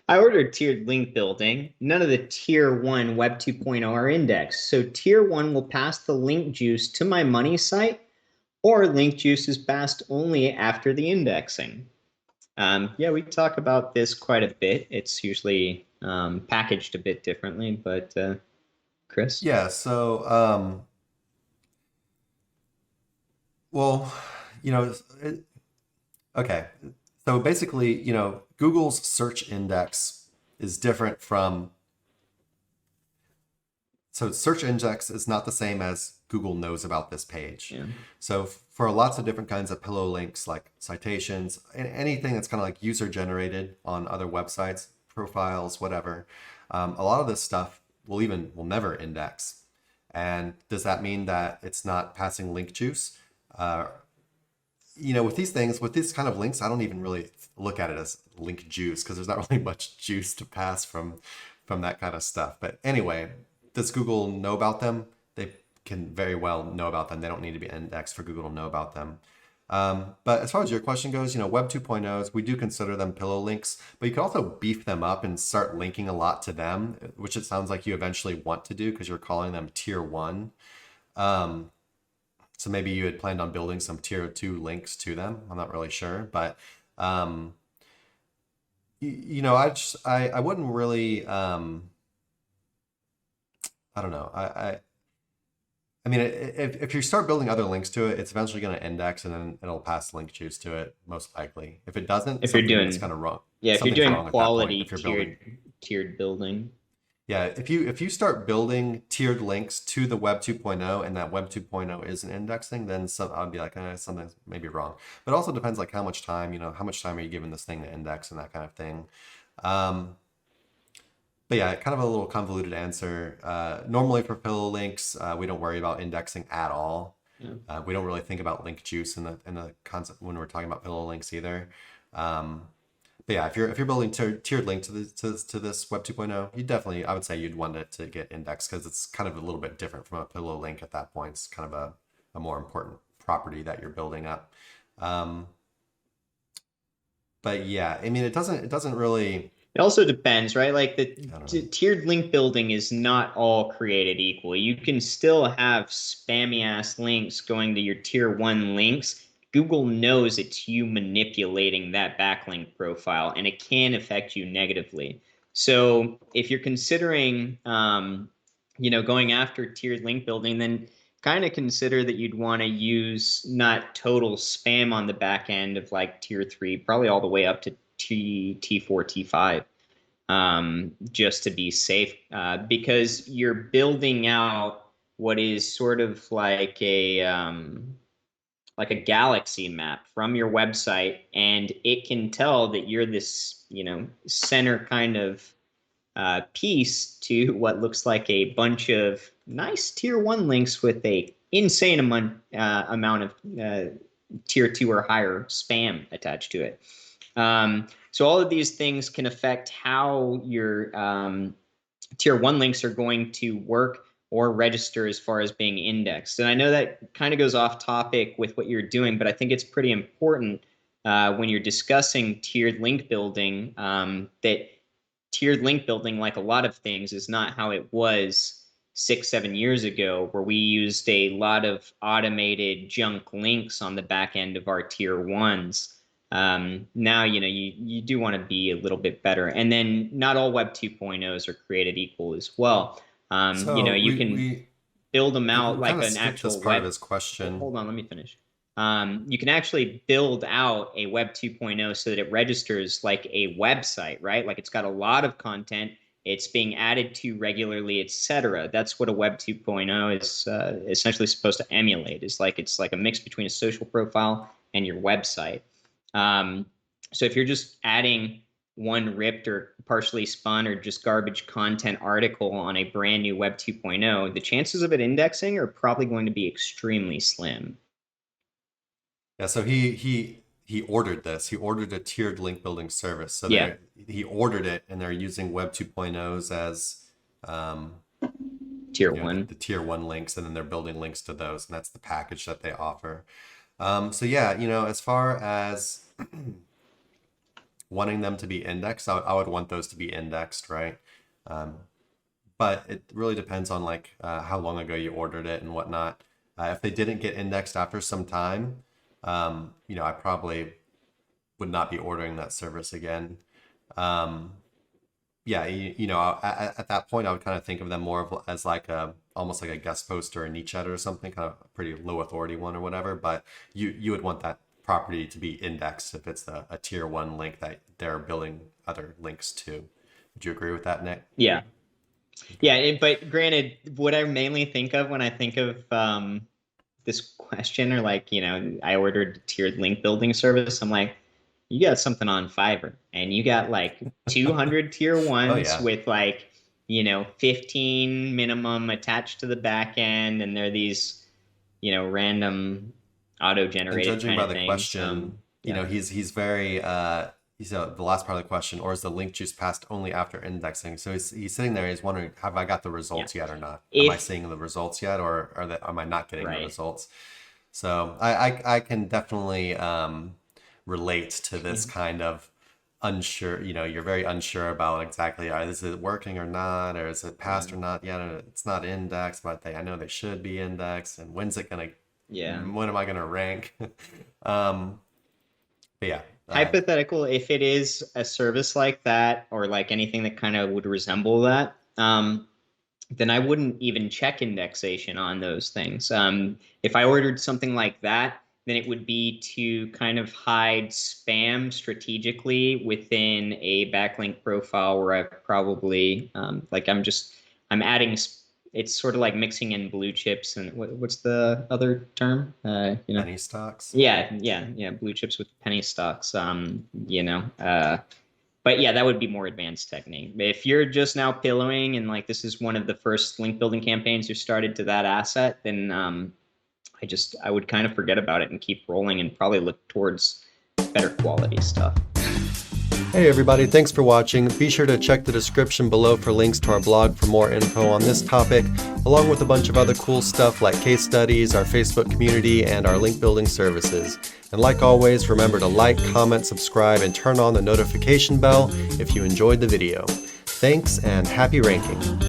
I ordered tiered link building. None of the tier 1 Web 2.0 are indexed. So tier 1 will pass the link juice to my money site, or link juice is passed only after the indexing. Yeah, we talk about this quite a bit. It's usually packaged a bit differently, but Chris? Yeah, so well, you know, it, okay. So basically, Google's search index is different from, so search index is not the same as Google knows about this page. Yeah. So for lots of different kinds of pillow links, like citations, anything that's kind of like user generated on other websites, profiles, whatever, a lot of this stuff will never index. And does that mean that it's not passing link juice? Uh, with these things, with these kind of links, I don't even really look at it as link juice because there's not really much juice to pass from that kind of stuff. But anyway, does Google know about them? They can very well know about them. They don't need to be indexed for Google to know about them. But as far as your question goes, Web 2.0s, we do consider them pillow links, but you can also beef them up and start linking a lot to them, which it sounds like you eventually want to do because you're calling them tier 1. So maybe you had planned on building some tier 2 links to them. I'm not really sure, but I wouldn't really I don't know. I mean, if you start building other links to it, it's eventually going to index and then it'll pass link juice to it, most likely. If it doesn't, If you're something is doing, kind of wrong. yeah, if you're Something's doing wrong at that point. quality If you're building, tiered building. yeah, if you start building tiered links to the Web 2.0 and that Web 2.0 isn't indexing, then I'd be like, something's maybe wrong. But it also depends like how much time, how much time are you giving this thing to index and that kind of thing. But yeah, kind of a little convoluted answer. Normally for pillow links, we don't worry about indexing at all. Yeah. We don't really think about link juice in the concept when we're talking about pillow links either. But yeah, if you're building tiered link to this Web 2.0, you definitely, I would say you'd want it to get indexed because it's kind of a little bit different from a pillow link at that point. It's kind of a more important property that you're building up. But yeah, I mean, it doesn't really. It also depends, right? Like the I don't know. tiered link building is not all created equal. You can still have spammy ass links going to your tier 1 links. Google knows it's you manipulating that backlink profile, and it can affect you negatively. So if you're considering, going after tiered link building, then kind of consider that you'd want to use not total spam on the back end of like tier 3, probably all the way up to T4, T5, just to be safe, because you're building out what is sort of like a galaxy map from your website, and it can tell that you're this, center kind of piece to what looks like a bunch of nice tier 1 links with a insane amount of tier 2 or higher spam attached to it. So all of these things can affect how your tier 1 links are going to work or register as far as being indexed. And I know that kind of goes off topic with what you're doing, but I think it's pretty important when you're discussing tiered link building, that tiered link building, like a lot of things, is not how it was 6-7 years ago, where we used a lot of automated junk links on the back end of our tier 1s. Now, you do want to be a little bit better. And then not all Web 2.0s are created equal as well. So You we can we build them we, out we like kind of an skipped this actual part of web. his question. Hold on, let me finish. You can actually build out a Web 2.0 so that it registers like a website, right? Like it's got a lot of content, it's being added to regularly, etc. That's what a Web 2.0 is essentially supposed to emulate. It's like a mix between a social profile and your website. So if you're just adding one ripped or partially spun or just garbage content article on a brand new Web 2.0, the chances of it indexing are probably going to be extremely slim. Yeah, so he ordered this. He ordered a tiered link building service. So Yeah, he ordered it, and they're using Web 2.0s as tier the, 1. the tier 1 links, and then they're building links to those, and that's the package that they offer. So yeah, as far as wanting them to be indexed, I would want those to be indexed, right? But it really depends on like how long ago you ordered it and whatnot. If they didn't get indexed after some time, I probably would not be ordering that service again. At that point, I would kind of think of them more of as like almost like a guest post or a niche ad or something, kind of a pretty low authority one or whatever. But you would want that property to be indexed if it's a tier 1 link that they're building other links to. Would you agree with that, Nick? Yeah. Yeah, but granted, what I mainly think of when I think of this question, or like, I ordered a tiered link building service, I'm like, you got something on Fiverr, and you got like 200 tier 1s with like, 15 minimum attached to the back end, and they're these, random auto-generated and judging kind by of the question, he's very the last part of the question, or is the link juice passed only after indexing? So he's sitting there, he's wondering, have I got the results yet or not? Am I seeing the results yet, or am I not getting the results? So I can definitely relate to this kind of unsure, you're very unsure about exactly, is it working or not, or is it passed or not yet? It's not indexed, but I know they should be indexed, and when's it gonna, when am I gonna rank? But yeah. Hypothetical, if it is a service like that, or like anything that kind of would resemble that, then I wouldn't even check indexation on those things. If I ordered something like that, then it would be to kind of hide spam strategically within a backlink profile where I've probably, I'm adding, it's sort of like mixing in blue chips and what's the other term? Penny stocks. Yeah, blue chips with penny stocks. But yeah, that would be more advanced technique. If you're just now pillowing and like this is one of the first link building campaigns you started to that asset, then I would kind of forget about it and keep rolling and probably look towards better quality stuff. Hey everybody, thanks for watching. Be sure to check the description below for links to our blog for more info on this topic, along with a bunch of other cool stuff like case studies, our Facebook community, and our link building services. And like always, remember to like, comment, subscribe, and turn on the notification bell if you enjoyed the video. Thanks and happy ranking.